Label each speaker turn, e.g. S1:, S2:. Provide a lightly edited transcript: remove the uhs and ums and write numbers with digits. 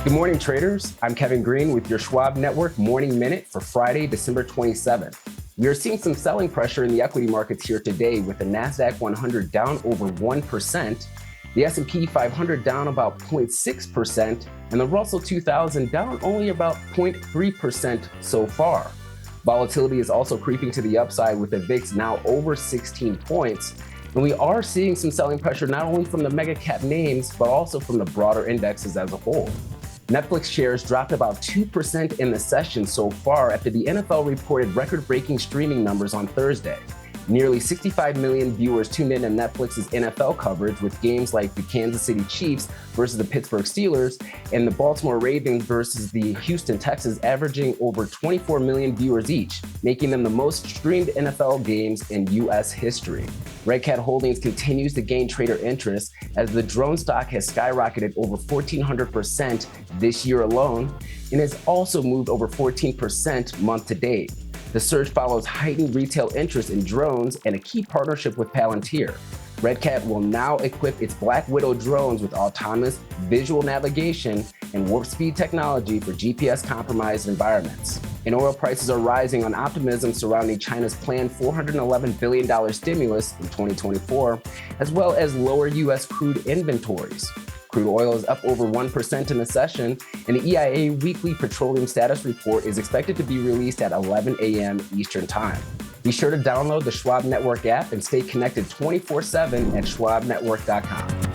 S1: Good morning, traders. I'm Kevin Green with your Schwab Network Morning Minute for Friday, December 27th. We are seeing some selling pressure in the equity markets here today with the NASDAQ 100 down over 1%, the S&P 500 down about 0.6%, and the Russell 2000 down only about 0.3% so far. Volatility is also creeping to the upside with the VIX now over 16 points. And we are seeing some selling pressure not only from the mega cap names, but also from the broader indexes as a whole. Netflix shares dropped about 2% in the session so far after the NFL reported record-breaking streaming numbers on Thursday. Nearly 65 million viewers tuned in to Netflix's NFL coverage with games like the Kansas City Chiefs versus the Pittsburgh Steelers and the Baltimore Ravens versus the Houston Texans, averaging over 24 million viewers each, making them the most streamed NFL games in U.S. history. RCAT Holdings continues to gain trader interest as the drone stock has skyrocketed over 1,400% this year alone and has also moved over 14% month to date. The surge follows heightened retail interest in drones and a key partnership with Palantir. RCAT will now equip its Black Widow drones with autonomous visual navigation and warp speed technology for GPS-compromised environments. And oil prices are rising on optimism surrounding China's planned $411 billion stimulus in 2024, as well as lower U.S. crude inventories. Crude oil is up over 1% in the session, and the EIA weekly petroleum status report is expected to be released at 11 a.m. Eastern Time. Be sure to download the Schwab Network app and stay connected 24/7 at schwabnetwork.com.